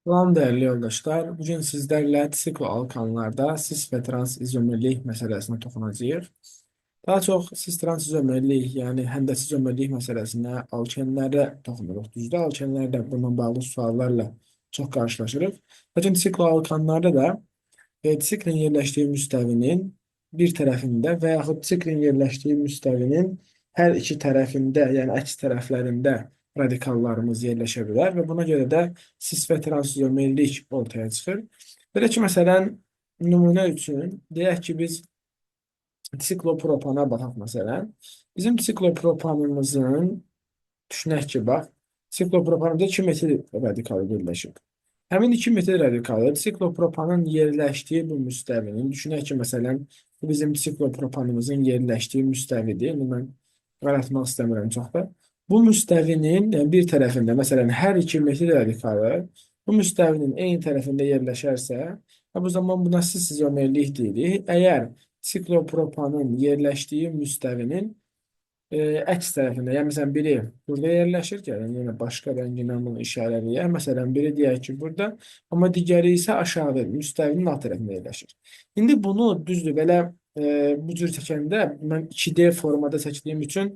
Salam değerli yoldaşlar. Bugün sizlerle sikloalkanlarda sis ve trans izomerlik meselesine toxunacağıq. Daha çox sis trans izomerlik, yəni həm də sis izomerlik məsələsinə alkenlərə toxunuruq. Düzdür, alkenlərdə bununla bağlı suallarla çox qarşılaşırıq. Lakin sikloalkanlarda da siklin yerləşdiyi müstəvinin bir tərəfində və yaxud siklin yerləşdiyi müstəvinin hər iki tərəfində, yəni əks tərəflərində radikallarımız yerləşə bilər və buna görə də sis və transizomerlik ortaya çıxır. Belə ki, məsələn, nümunə üçün deyək ki, biz siklopropana baxaq məsələn. Bizim siklopropanımızın düşünək ki, bax, siklopropanında 2 metil radikalı birləşib. Həmin 2 metil radikalı siklopropanın yerləşdiyi bu müstəvinin, düşünək ki, məsələn, bu bizim siklopropanımızın yerləşdiyi müstəvidir. İndi mən qaraltmaq istəmirəm çox da. Bu müstəvinin yəni bir tərəfində, məsələn, hər 2 metil radikalı bu müstəvinin eyni tərəfində yerləşərsə, bu zaman buna sis izomerlik deyirik. Əgər siklopropanın yerləşdiyi müstəvinin əks tərəfində, yəni məsələn biri burada yerləşir, gəlin yenə başqa rəngindən bunu işarələyək. Məsələn, biri deyək ki, burada, amma digəri isə aşağı müstəvinin alt tərəfində yerləşir. İndi bunu düzdür, belə bu cür çəkəndə mən 2D formada çəkdiyim üçün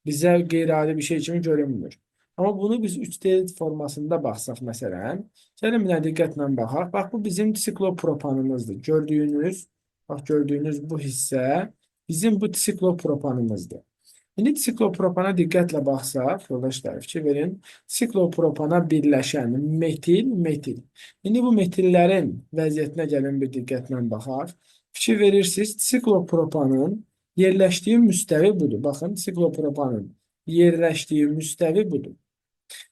bizə qeyri-adi bir şey kimi görünmür. Amma bunu biz 3D formasında baxsaq, məsələn, gəlin bir diqqətlə baxaq. Bax, bu bizim siklopropanımızdır. Gördüyünüz bu hissə bizim bu siklopropanımızdır. İndi siklopropana diqqətlə baxsaq, yoldaşlar fikir verin, siklopropana birləşən metil. İndi bu metillərin vəziyyətinə gəlin bir diqqətlə baxaq. Fikir verirsiniz, siklopropanın yerləşdiyi müstəvi budur. Baxın, siklopropanın yerləşdiyi müstəvi budur.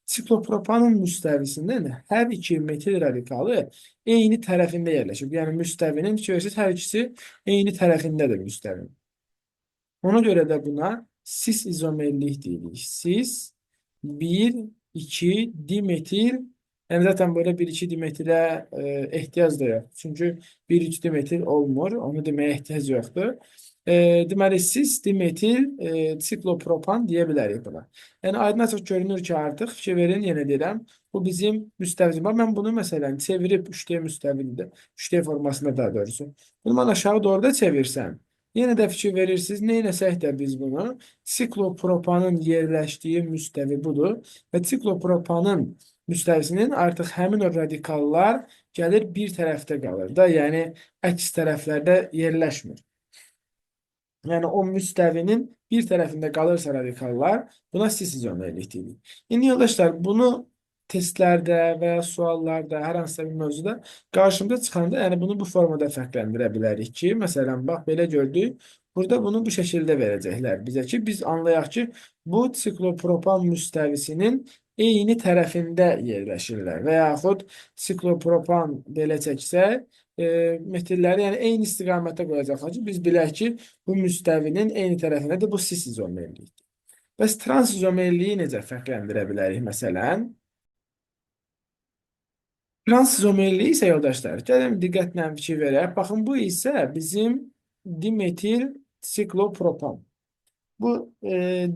Siklopropanın müstəvisinin hər iki metil radikalı eyni tərəfində yerləşib. Yəni müstəvinin fikir verirsiniz, hər ikisi eyni tərəfindədir müstəvinin. Ona görə də buna sis izomerlik deyirik. Sis 1, 2 dimetil. Yəni zaten böyle 1-2 dimetilə ehtiyac da yox. Çünki 1-3 dimetil olmur. Onu deməyə ehtiyac yoxdur. Deməli, sis dimetil siklopropan deyə bilərik buna. Yəni aydın açıq görünür ki, artıq fikir verin, yenə deyirəm. Bu bizim müstəvimiz. Mən bunu məsələn çevirib 3D müstəvidə, 3D formasında daha doğrusu. Bunu mən aşağı doğru da çevirsəm. Yenə də fikir verirsiniz, neynəsək də biz bunu siklopropanın yerləşdiyi müstəvi budur və siklopropanın müstəvisinin artıq həmin o radikallar gəlir bir tərəfdə qalır da, yəni əks tərəflərdə yerləşmir. Yəni o müstəvinin bir tərəfində qalırsa radikallar, buna sis izomerlik deyirik. İndi yoldaşlar, bunu testlərdə və ya suallarda, hər hansısa bir mövzuda qarşımıza çıxanda, yəni bunu bu formada fərqləndirə bilərik ki, məsələn, bax, belə gördük, burada bunu bu şəkildə verəcəklər bizə ki, biz anlayaq ki, bu siklopropan müstəvisinin eyni tərəfində yerləşirlər və yaxud siklopropan belə çəksək, metilləri yəni eyni istiqamətə qoyacaqlar ki, biz bilək ki, bu müstəvinin eyni tərəfindədir, bu sis izomerlikdir. Bəs trans izomerliyi necə fərqləndirə bilərik məsələn? Trans izomerliyi isə yoldaşlar, gəlin diqqətlə fikir verək. Baxın, bu isə bizim dimetil siklopropan. Bu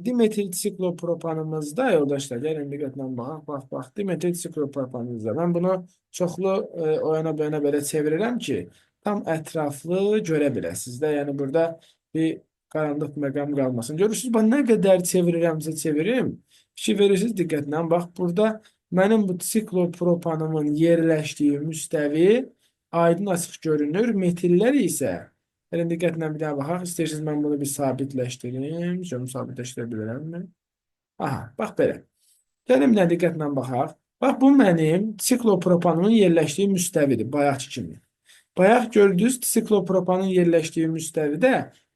dimetil siklopropanımızda yoldaşlar, gəlin diqqətlə bax, dimetil siklopropanımızda. Mən bunu çoxlu o yana bu yana belə çevirirəm ki, tam ətraflı görə biləsiniz də. Yəni burada bir qaranlıq məqam qalmasın. Görürsünüz, bax, nə qədər çevirirəmsə çevirim, fikir verirsiniz diqqətlə. Bax, burada mənim bu siklopropanımın yerləşdiyi müstəvi aydın açıq görünür. Metillər isə gəlin diqqətlə bir daha baxaq. İstəyirsiniz mən bunu bir sabitləşdirim. Şunu sabitləşdirə bilərəmmi? Aha, bax belə. Gəlin bir daha diqqətlə baxaq. Bax, bu mənim siklopropanımın yerləşdiyi müstəvidir, bayaqki kimi. Bayaq gördünüz, siklopropanın yerləşdiyi müstəvidə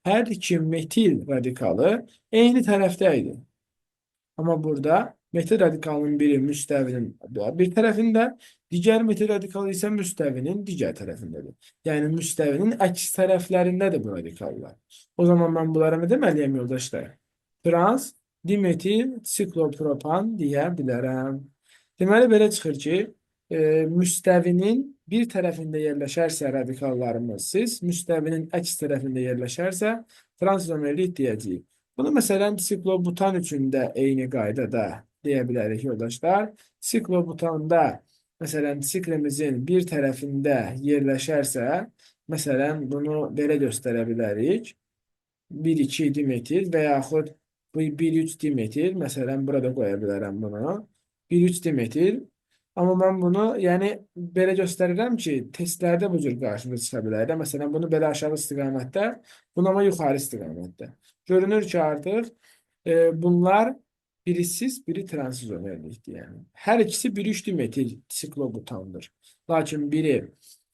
hər iki metil radikalı eyni tərəfdə idi. Amma burada metil radikalının biri müstəvinin bir tərəfində, digər metil radikalı isə müstəvinin digər tərəfindədir. Yəni müstəvinin əks tərəflərindədir bu radikallar. O zaman mən bunlara nə deməliyəm yoldaşlar? Trans dimetil siklopropan deyə bilərəm. Deməli belə çıxır ki, müstəvinin bir tərəfində yerləşərsə radikallarımız siz, müstəvinin əks tərəfində yerləşərsə trans izomerlik deyəcəyik. Bunu məsələn siklobutan üçün də eyni qaydada deyə bilərik yoldaşlar. Siklobutanda məsələn, siklimizin bir tərəfində yerləşərsə, məsələn, bunu belə göstərə bilərik. 1-2 Dimetil və yaxud bu 1-3 Dimetil, məsələn, burada qoya bilərəm bunu. 1-3 Dimetil. Amma mən bunu, yəni, belə göstərirəm ki, testlərdə bu cür qarşımıza çıxa bilər də. Məsələn, bunu belə aşağı istiqamətdə, bunu amma yuxarı istiqamətdə. Görünür ki, artıq bunlar biri cis, biri transizomerlikdir. Yəni. Hər ikisi 1-3 Dimetil siklobutandır. Lakin biri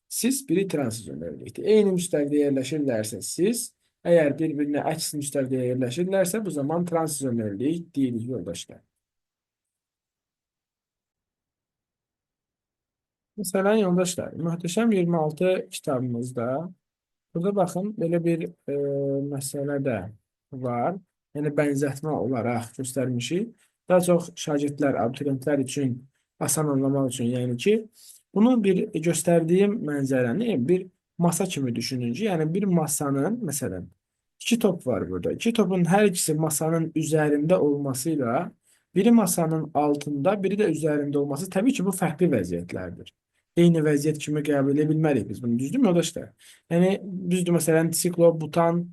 cis, biri transizomerlikdir. Eyni müstəvidə yerləşirlərsə cis, əgər bir-birinə əks müstəvidə yerləşirlərsə, bu zaman transizomerlik deyilik yoldaşlar. Məsələn, yoldaşlar, Möhtəşəm 26 kitabımızda burada baxın, belə bir məsələ də var. Yəni, bənzətmə olaraq göstərmişik. Daha çox şagirdlər, abituriyentlər üçün asan anlamaq üçün, yəni ki, bunu bir göstərdiyim mənzərəni bir masa kimi düşünün ki, yəni bir masanın, məsələn, iki top var burada. İki topun hər ikisi masanın üzərində olmasıyla biri masanın altında, biri də üzərində olması təbii ki, bu fərqli vəziyyətlərdir. Eyni vəziyyət kimi qəbul edə bilmərik biz bunu, düzdürmü yoldaşlar? Yəni, düzdür, məsələn, siklo, butan